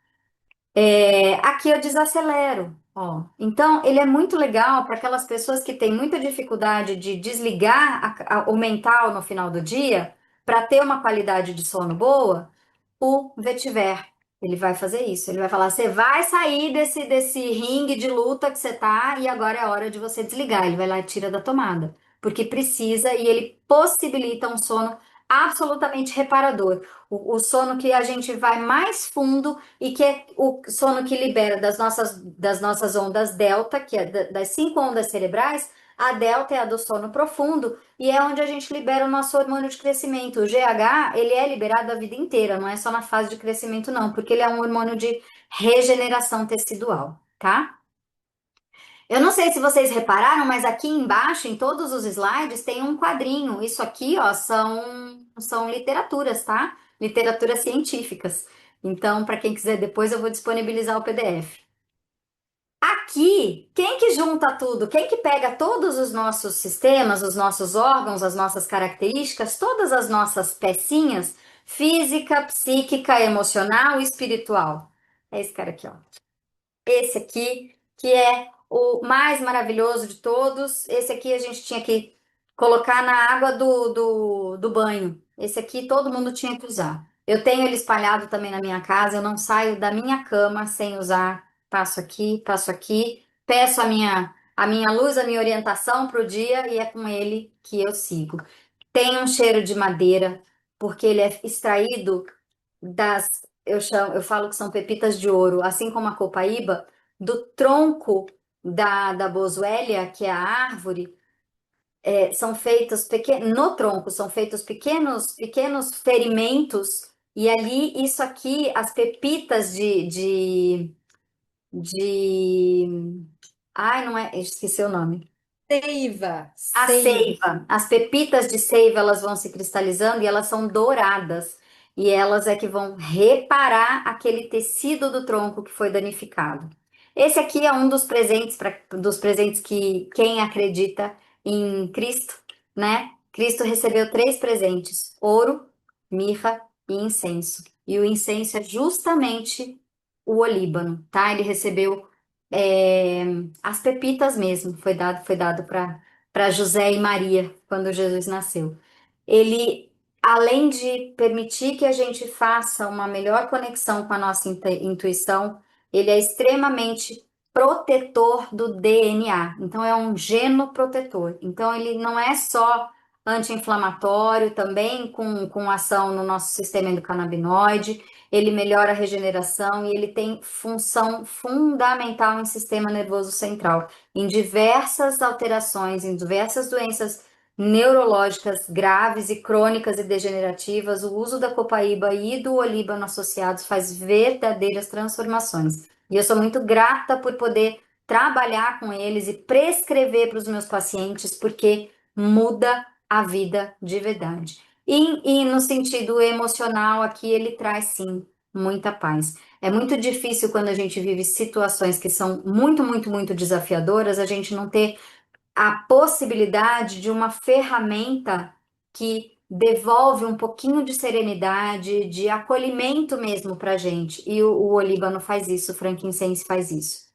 C: Aqui eu desacelero, ó. Então, ele é muito legal para aquelas pessoas que têm muita dificuldade de desligar o mental no final do dia, para ter uma qualidade de sono boa. O vetiver, ele vai fazer isso. Ele vai falar: você vai sair desse ringue de luta que você tá, e agora é hora de você desligar. Ele vai lá e tira da tomada, porque precisa, e ele possibilita um sono absolutamente reparador. O sono que a gente vai mais fundo e que é o sono que libera das nossas ondas delta, que é das 5 ondas cerebrais. A delta é a do sono profundo e é onde a gente libera o nosso hormônio de crescimento. O GH, ele é liberado a vida inteira, não é só na fase de crescimento, não, porque ele é um hormônio de regeneração tecidual, tá? Eu não sei se vocês repararam, mas aqui embaixo, em todos os slides, tem um quadrinho. Isso aqui, ó, são literaturas, tá? Literaturas científicas. Então, para quem quiser depois, eu vou disponibilizar o PDF. Aqui, quem que junta tudo? Quem que pega todos os nossos sistemas, os nossos órgãos, as nossas características, todas as nossas pecinhas, física, psíquica, emocional e espiritual? É esse cara aqui, ó. Esse aqui, que é o mais maravilhoso de todos. Esse aqui a gente tinha que colocar na água do banho. Esse aqui todo mundo tinha que usar. Eu tenho ele espalhado também na minha casa. Eu não saio da minha cama sem usar. Passo aqui, peço a minha luz, a minha orientação para o dia e é com ele que eu sigo. Tem um cheiro de madeira, porque ele é extraído das, eu falo que são pepitas de ouro, assim como a copaíba, do tronco da boswellia, que é a árvore. São feitos no tronco são feitos pequenos ferimentos, e ali, isso aqui, as pepitas de, ai, não é, esqueci o nome.
B: Seiva,
C: A
B: seiva.
C: seiva, as pepitas de seiva, elas vão se cristalizando e elas são douradas. E elas é que vão reparar aquele tecido do tronco que foi danificado. Esse aqui é um dos presentes que quem acredita em Cristo, né? Cristo recebeu 3 presentes: ouro, mirra e incenso. E o incenso é justamente o olíbano, tá? Ele recebeu é, as pepitas mesmo, foi dado para José e Maria quando Jesus nasceu. Ele, além de permitir que a gente faça uma melhor conexão com a nossa intuição, ele é extremamente protetor do DNA. Então, é um genoprotetor. Então, ele não é só anti-inflamatório, também com ação no nosso sistema endocannabinoide. Ele melhora a regeneração e ele tem função fundamental em sistema nervoso central, em diversas alterações, em diversas doenças neurológicas graves e crônicas e degenerativas. O uso da copaíba e do olíbano associados faz verdadeiras transformações. E eu sou muito grata por poder trabalhar com eles e prescrever para os meus pacientes, porque muda a vida de verdade. E no sentido emocional, aqui ele traz sim muita paz. É muito difícil quando a gente vive situações que são muito, muito, muito desafiadoras, a gente não ter a possibilidade de uma ferramenta que devolve um pouquinho de serenidade, de acolhimento mesmo para a gente. E o olíbano faz isso, o frankincense faz isso.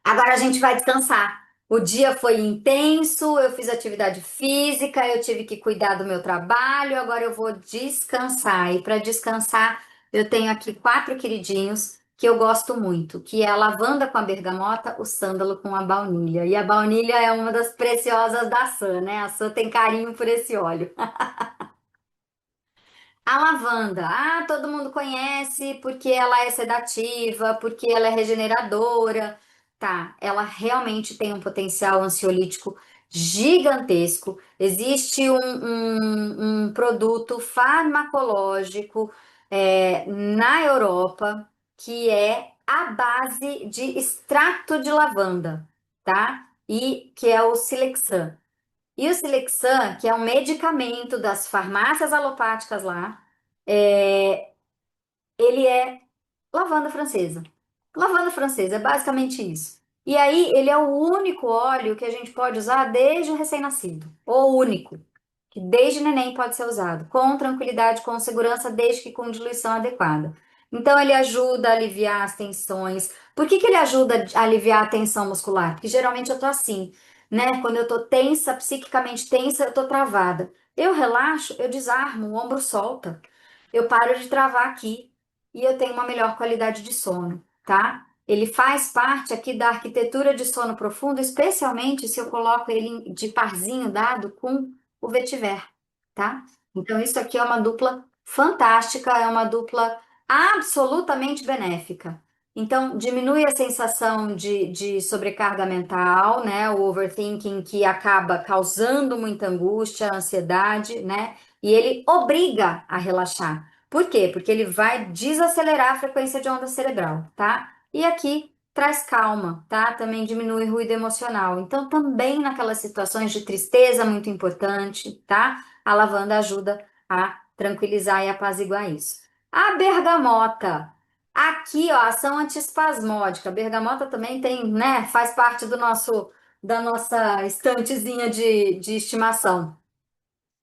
C: Agora a gente vai descansar. O dia foi intenso, eu fiz atividade física, eu tive que cuidar do meu trabalho, agora eu vou descansar. E para descansar, eu tenho aqui 4 queridinhos que eu gosto muito, que é a lavanda com a bergamota, o sândalo com a baunilha. E a baunilha é uma das preciosas da Sam, né? A Sam tem carinho por esse óleo. A lavanda, todo mundo conhece porque ela é sedativa, porque ela é regeneradora. Tá, ela realmente tem um potencial ansiolítico gigantesco. Existe um produto farmacológico na Europa que é à base de extrato de lavanda, tá? E que é o Silexan. E o Silexan, que é um medicamento das farmácias alopáticas lá, ele é lavanda francesa. Lavanda francesa é basicamente isso. E aí, ele é o único óleo que a gente pode usar desde o recém-nascido. O único. Que desde neném pode ser usado. Com tranquilidade, com segurança, desde que com diluição adequada. Então, ele ajuda a aliviar as tensões. Por que que ele ajuda a aliviar a tensão muscular? Porque geralmente eu tô assim, né? Quando eu tô tensa, psiquicamente tensa, eu tô travada. Eu relaxo, eu desarmo, o ombro solta. Eu paro de travar aqui e eu tenho uma melhor qualidade de sono, tá? Ele faz parte aqui da arquitetura de sono profundo, especialmente se eu coloco ele de parzinho dado com o vetiver, tá? Então, isso aqui é uma dupla fantástica, é uma dupla absolutamente benéfica. Então, diminui a sensação de sobrecarga mental, né? O overthinking que acaba causando muita angústia, ansiedade, né? E ele obriga a relaxar. Por quê? Porque ele vai desacelerar a frequência de onda cerebral, tá? E aqui traz calma, tá? Também diminui o ruído emocional. Então, também naquelas situações de tristeza muito importante, tá? A lavanda ajuda a tranquilizar e apaziguar isso. A bergamota. Aqui, ó, ação antiespasmódica. A bergamota também tem, né? Faz parte da nossa estantezinha de estimação.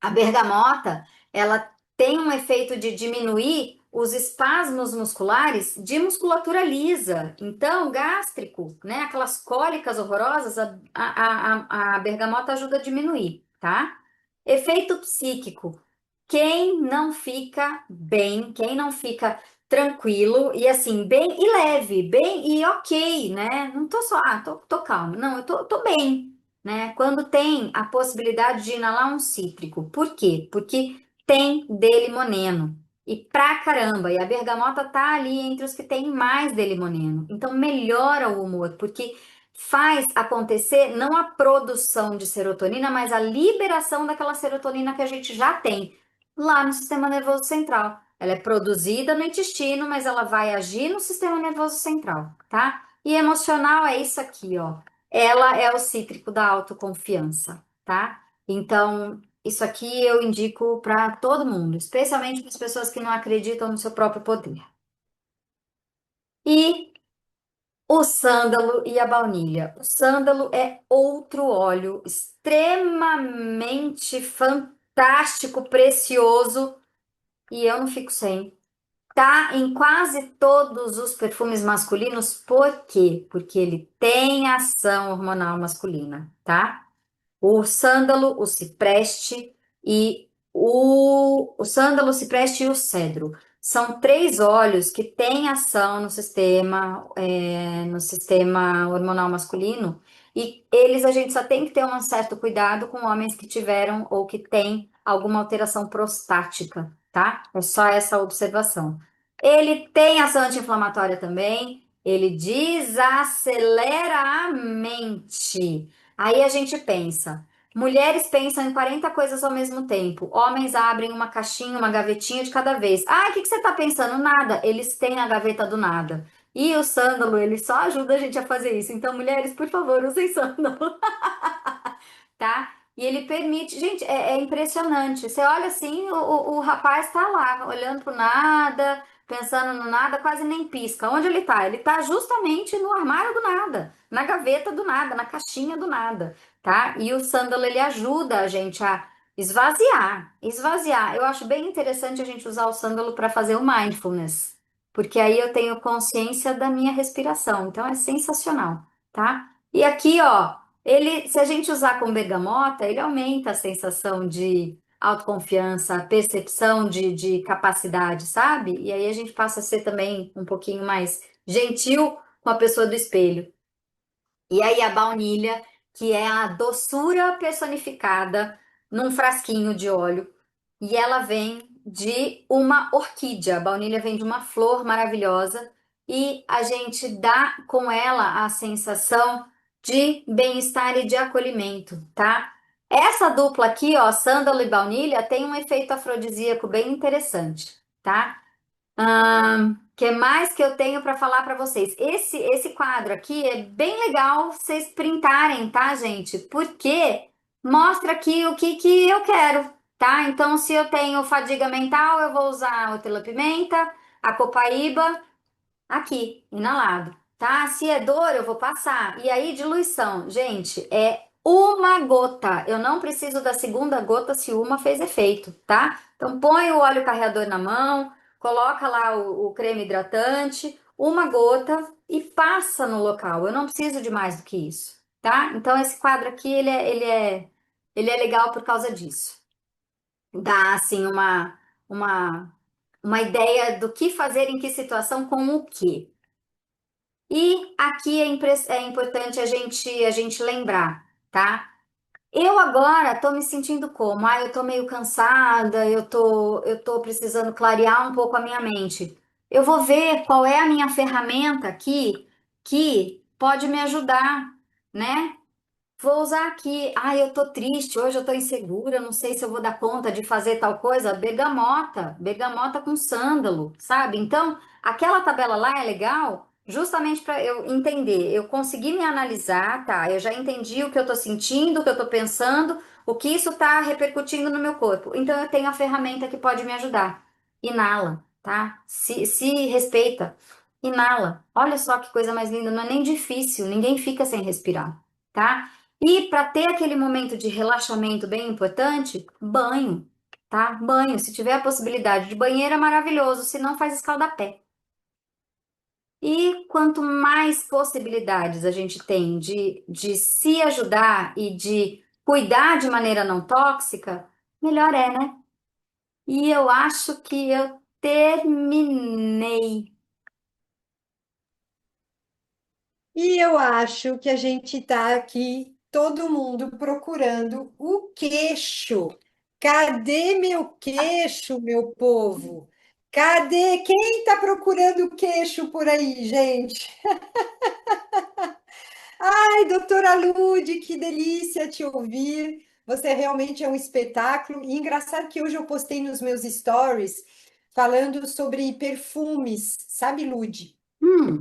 C: A bergamota, ela tem um efeito de diminuir os espasmos musculares de musculatura lisa. Então, gástrico, né? Aquelas cólicas horrorosas, a bergamota ajuda a diminuir, tá? Efeito psíquico. Quem não fica bem, quem não fica tranquilo e assim, bem e leve, bem e ok, né? Não tô só, tô calmo. Não, tô bem, né? Quando tem a possibilidade de inalar um cítrico. Por quê? Porque tem D-limoneno. E pra caramba, e a bergamota tá ali entre os que tem mais D-limoneno. Então melhora o humor, porque faz acontecer não a produção de serotonina, mas a liberação daquela serotonina que a gente já tem lá no sistema nervoso central. Ela é produzida no intestino, mas ela vai agir no sistema nervoso central, tá? E emocional é isso aqui, ó. Ela é o cítrico da autoconfiança, tá? Então, isso aqui eu indico para todo mundo, especialmente para as pessoas que não acreditam no seu próprio poder. E o sândalo e a baunilha. O sândalo é outro óleo extremamente fantástico, precioso, e eu não fico sem. Tá em quase todos os perfumes masculinos, por quê? Porque ele tem ação hormonal masculina, tá? O sândalo, o cipreste e o sândalo, o cipreste e o cedro. São três óleos que têm ação no sistema hormonal masculino, e eles a gente só tem que ter um certo cuidado com homens que tiveram ou que têm alguma alteração prostática, tá? É só essa observação. Ele tem ação anti-inflamatória também, ele desacelera a mente. Aí a gente pensa, mulheres pensam em 40 coisas ao mesmo tempo, homens abrem uma caixinha, uma gavetinha de cada vez. Ah, o que que você está pensando? Nada, eles têm a gaveta do nada. E o sândalo, ele só ajuda a gente a fazer isso. Então, mulheres, por favor, usem sândalo, tá? E ele permite, gente, é impressionante. Você olha assim, o rapaz tá lá, olhando pro nada, pensando no nada, quase nem pisca. Onde ele tá? Ele tá justamente no armário do nada, na gaveta do nada, na caixinha do nada, tá? E o sândalo, ele ajuda a gente a esvaziar. Eu acho bem interessante a gente usar o sândalo para fazer o mindfulness, porque aí eu tenho consciência da minha respiração. Então é sensacional, tá? E aqui, ó. Ele, se a gente usar com bergamota, ele aumenta a sensação de autoconfiança, percepção de capacidade, sabe? E aí a gente passa a ser também um pouquinho mais gentil com a pessoa do espelho. E aí a baunilha, que é a doçura personificada num frasquinho de óleo, e ela vem de uma orquídea. A baunilha vem de uma flor maravilhosa e a gente dá com ela a sensação de bem-estar e de acolhimento, tá? Essa dupla aqui, ó, sândalo e baunilha, tem um efeito afrodisíaco bem interessante, tá? que mais que eu tenho para falar para vocês? Esse quadro aqui é bem legal vocês printarem, tá, gente? Porque mostra aqui o que que eu quero, tá? Então, se eu tenho fadiga mental, eu vou usar a hortelã-pimenta, a copaíba, aqui, inalado, tá? Se é dor, eu vou passar. E aí, diluição, gente, é uma gota. Eu não preciso da segunda gota se uma fez efeito, tá? Então, põe o óleo carreador na mão, coloca lá o creme hidratante, uma gota e passa no local. Eu não preciso de mais do que isso, tá? Então, esse quadro aqui, ele é legal por causa disso. Dá, assim, uma, uma ideia do que fazer em que situação com o quê. E aqui é importante a gente lembrar, tá? Eu agora tô me sentindo como? Eu tô meio cansada, eu tô precisando clarear um pouco a minha mente. Eu vou ver qual é a minha ferramenta aqui que pode me ajudar, né? Vou usar aqui. Eu tô triste, hoje eu tô insegura, não sei se eu vou dar conta de fazer tal coisa. Bergamota, bergamota com sândalo, sabe? Então, aquela tabela lá é legal justamente para eu entender. Eu consegui me analisar, tá? Eu já entendi o que eu tô sentindo, o que eu tô pensando, o que isso tá repercutindo no meu corpo. Então, eu tenho a ferramenta que pode me ajudar. Inala, tá? Se respeita. Inala. Olha só que coisa mais linda, não é nem difícil, ninguém fica sem respirar, tá? E para ter aquele momento de relaxamento bem importante, banho, tá? Banho. Se tiver a possibilidade de banheiro é maravilhoso, se não faz escaldapé. E quanto mais possibilidades a gente tem de se ajudar e de cuidar de maneira não tóxica, melhor é, né? E eu acho que eu terminei.
B: E eu acho que a gente está aqui, todo mundo procurando o queixo. Cadê meu queixo, meu povo? Cadê? Quem está procurando o queixo por aí, gente? Ai, doutora Lude, que delícia te ouvir. Você realmente é um espetáculo. E engraçado que hoje eu postei nos meus stories falando sobre perfumes, sabe, Lude?
C: Hum,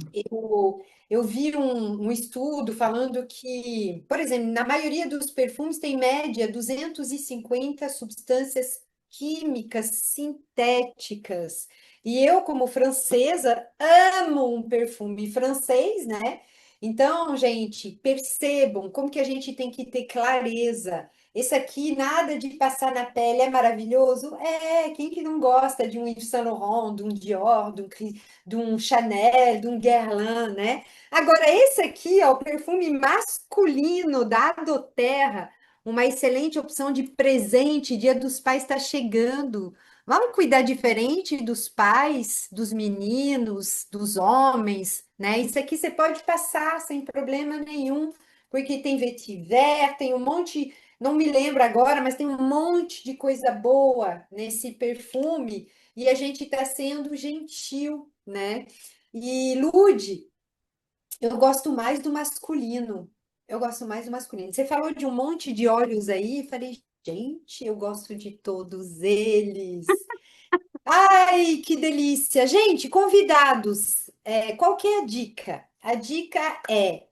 B: Eu vi um estudo falando que, por exemplo, na maioria dos perfumes tem média 250 substâncias químicas sintéticas. E eu, como francesa, amo um perfume francês, né? Então, gente, percebam como que a gente tem que ter clareza. Esse aqui, nada de passar na pele, é maravilhoso? Quem que não gosta de um Yves Saint Laurent, de um Dior, de um Chanel, de um Guerlain, né? Agora, esse aqui, ó, o perfume masculino da doTERRA, uma excelente opção de presente, Dia dos Pais está chegando. Vamos cuidar diferente dos pais, dos meninos, dos homens, né? Isso aqui você pode passar sem problema nenhum, porque tem vetiver, tem um monte, não me lembro agora, mas tem um monte de coisa boa nesse perfume e a gente está sendo gentil, né? E Lude, eu gosto mais do masculino. Eu gosto mais do masculino. Você falou de um monte de óleos aí, falei, gente, eu gosto de todos eles. Ai, que delícia! Gente, convidados, qual que é a dica? A dica é